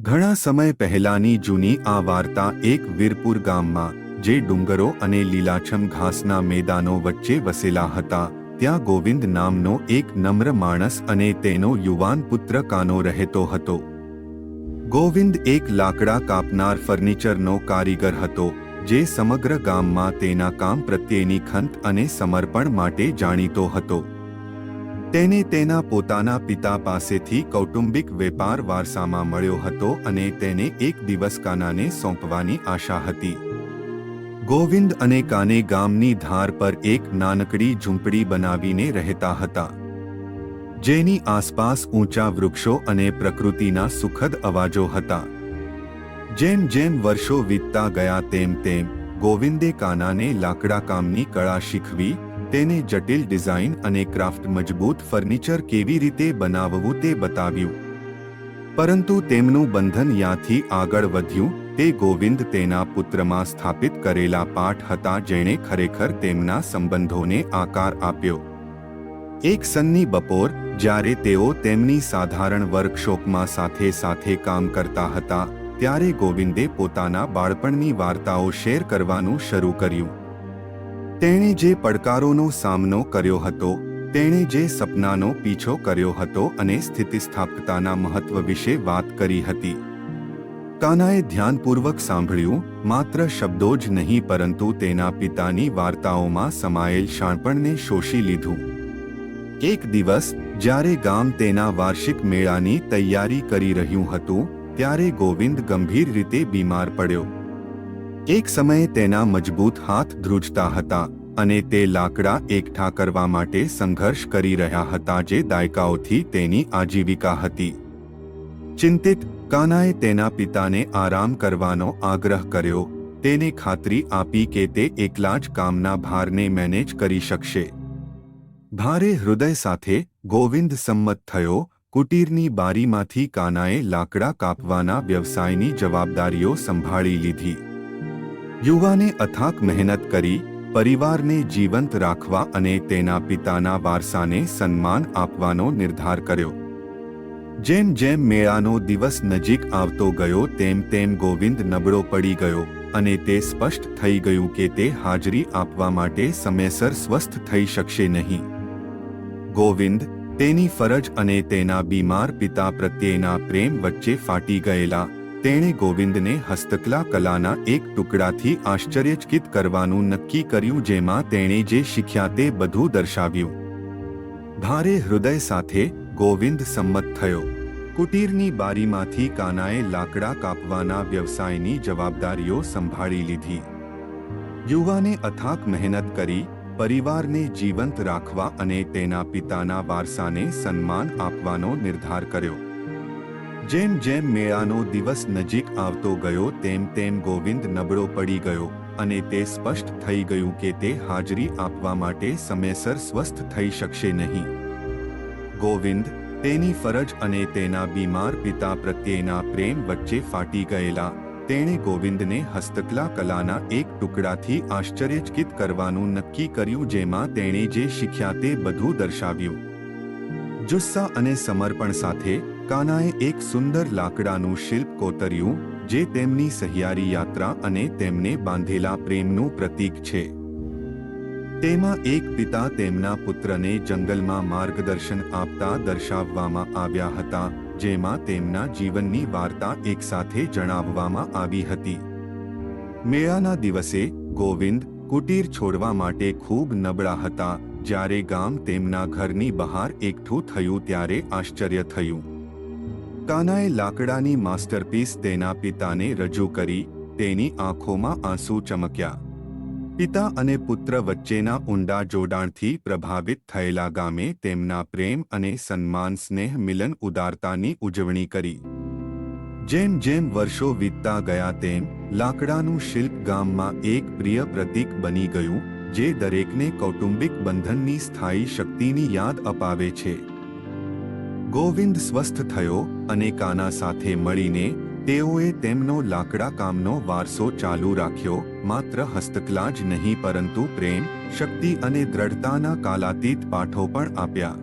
ઘણા સમય પહેલાની જૂની આ વાર્તા એક વીરપુર ગામમાં, જે ડુંગરો અને લીલાછમ ઘાસના મેદાનો વચ્ચે વસેલા હતા, ત્યાં ગોવિંદ નામનો એક નમ્ર માણસ અને તેનો યુવાન પુત્ર કાનો રહેતો હતો. ગોવિંદ એક લાકડા કાપનાર ફર્નિચરનો કારીગર હતો, જે સમગ્ર ગામમાં તેના કામ પ્રત્યેની ખંત અને સમર્પણ માટે જાણીતો હતો. તેને તેના પોતાના પિતા પાસેથી કૌટુંબિક વેપાર વારસામાં મળ્યો હતો અને તેને એક દિવસ કાનાને સોંપવાની આશા હતી. ગોવિંદ અને કાને ગામની ધાર પર એક નાનકડી ઝૂંપડી બનાવીને રહેતા હતા, જેની આસપાસ ઊંચા વૃક્ષો અને પ્રકૃતિના સુખદ અવાજો હતા. જેમ જેમ વર્ષો વીતતા ગયા તેમ તેમ ગોવિંદે કાનાને લાકડાકામની કળા શીખવી, તેને જટિલ ડિઝાઇન અને ક્રાફ્ટ મજબૂત ફર્નિચર કેવી રીતે બનાવવું તે બતાવ્યું. પરંતુ તેમનું બંધન યાથી આગળ વધ્યું તે ગોવિંદ તેના પુત્રમાં સ્થાપિત કરેલા પાઠ હતા, જેણે ખરેખર તેમના સંબંધોને આકાર આપ્યો. એક સન્ની બપોર, જ્યારે તેઓ તેમની સાધારણ વર્કશોપમાં સાથે સાથે કામ કરતા હતા, ત્યારે ગોવિંદે પોતાના બાળપણની વાર્તાઓ શેર કરવાનું શરૂ કર્યું. તેણે જે પડકારોનો સામનો કર્યો હતો, તેણે જે સપનાનો પીછો કર્યો હતો અને સ્થિતિસ્થાપકતાના મહત્વ વિશે વાત કરી હતી. કાનાએ ધ્યાનપૂર્વક સાંભળ્યું, માત્ર શબ્દો જ નહીં પરંતુ તેના પિતાની વાર્તાઓમાં સમાયેલ શાણપણને શોષી લીધું. એક દિવસ, જ્યારે ગામ તેના વાર્ષિક મેળાની તૈયારી કરી રહ્યું હતું, ત્યારે ગોવિંદ ગંભીર રીતે બીમાર પડ્યો. એક સમયે તેના મજબૂત હાથ ધ્રુજતા હતા અને તે લાકડા એકઠા કરવા માટે સંઘર્ષ કરી રહ્યા હતા, જે દાયકાઓથી તેની આજીવિકા હતી. ચિંતિત, કાનાએ તેના પિતાને આરામ કરવાનો આગ્રહ કર્યો, તેને ખાતરી આપી કે તે એકલા જ કામના ભારને મેનેજ કરી શકશે. ભારે હૃદય સાથે ગોવિંદ સંમત થયો. કુટીરની બારીમાંથી કાનાએ લાકડા કાપવાના વ્યવસાયની જવાબદારીઓ સંભાળી લીધી. યુવાને અથાક મહેનત કરી, પરિવારને જીવંત રાખવા અને તેના પિતાના વારસાને સન્માન આપવાનો નિર્ધાર કર્યો. જેમ જેમ મેળાનો દિવસ નજીક આવતો ગયો તેમ તેમ ગોવિંદ નબળો પડી ગયો અને તે સ્પષ્ટ થઈ ગયું કે તે હાજરી આપવા માટે સમયસર સ્વસ્થ થઈ શકશે નહીં. ગોવિંદ, તેની ફરજ અને તેના બીમાર પિતા પ્રત્યેના પ્રેમ વચ્ચે ફાટી ગયેલા, તેણે ગોવિંદને હસ્તકલા કલાના એક ટુકડાથી આશ્ચર્યચકિત કરવાનું નક્કી કર્યું, જેમાં તેણે જે શીખ્યા તે બધું દર્શાવ્યું. ભારે હૃદય સાથે ગોવિંદ સંમત થયો. કુટીરની બારીમાંથી કાનાએ લાકડા કાપવાના વ્યવસાયની જવાબદારીઓ સંભાળી લીધી. યુવાને અથાક મહેનત કરી, પરિવારને જીવંત રાખવા અને તેના પિતાના વારસાને સન્માન આપવાનો નિર્ધાર કર્યો. જેમ જેમ મેળાનો દિવસ નજીક આવતો ગયો તેમ તેમ ગોવિંદ નબળો પડી ગયો અને તે સ્પષ્ટ થઈ ગયું કે તે હાજરી આપવા માટે સમયસર સ્વસ્થ થઈ શકશે નહીં. ગોવિંદ, તેની ફરજ અને તેના બીમાર પિતા પ્રત્યેના પ્રેમ વચ્ચે ફાટી ગયેલા, તેણે ગોવિંદને હસ્તકલા કલાના એક ટુકડાથી આશ્ચર્યચકિત કરવાનું નક્કી કર્યું, જેમાં તેણે જે શીખ્યા તે બધું દર્શાવ્યું. જુસ્સા અને સમર્પણ સાથે કાનાએ એક સુંદર લાકડાનું શિલ્પ કોતર્યું, જે તેમની સહિયારી યાત્રા અને તેમને બાંધેલા પ્રેમનું પ્રતીક છે. તેમાં એક પિતા તેમના પુત્રને જંગલમાં માર્ગદર્શન આપતા દર્શાવવામાં આવ્યા હતા, જેમાં તેમના જીવનની વાર્તા એકસાથે જણાવવામાં આવી હતી. મેળાના દિવસે ગોવિંદ કુટીર છોડવા માટે ખૂબ નબળા હતા. જ્યારે ગામ તેમના ઘરની બહાર એકઠું થયું ત્યારે આશ્ચર્ય થયું. કાનાએ લાકડાની માસ્ટરપીસ તેના પિતાને રજૂ કરી. તેની આંખોમાં આંસુ ચમક્યા. પિતા અને પુત્ર વચ્ચેના ઊંડા જોડાણથી પ્રભાવિત થયેલા ગામે તેમના પ્રેમ અને સન્માન, સ્નેહ, મિલન, ઉદારતાની ઉજવણી કરી. જેમ જેમ વર્ષો વીતતા ગયા તેમ લાકડાનું શિલ્પ ગામમાં એક પ્રિય પ્રતીક બની ગયું, જે દરેકને કૌટુંબિક બંધનની સ્થાયી શક્તિની યાદ અપાવે છે. ગોવિંદ સ્વસ્થ થયો અને કાના સાથે મળીને તેઓએ તેમનો લાકડા કામનો વારસો ચાલુ રાખ્યો. માત્ર હસ્તકલા જ નહીં પરંતુ પ્રેમ, શક્તિ અને દ્રઢતાના કાલાતીત પાઠો પણ આપ્યા.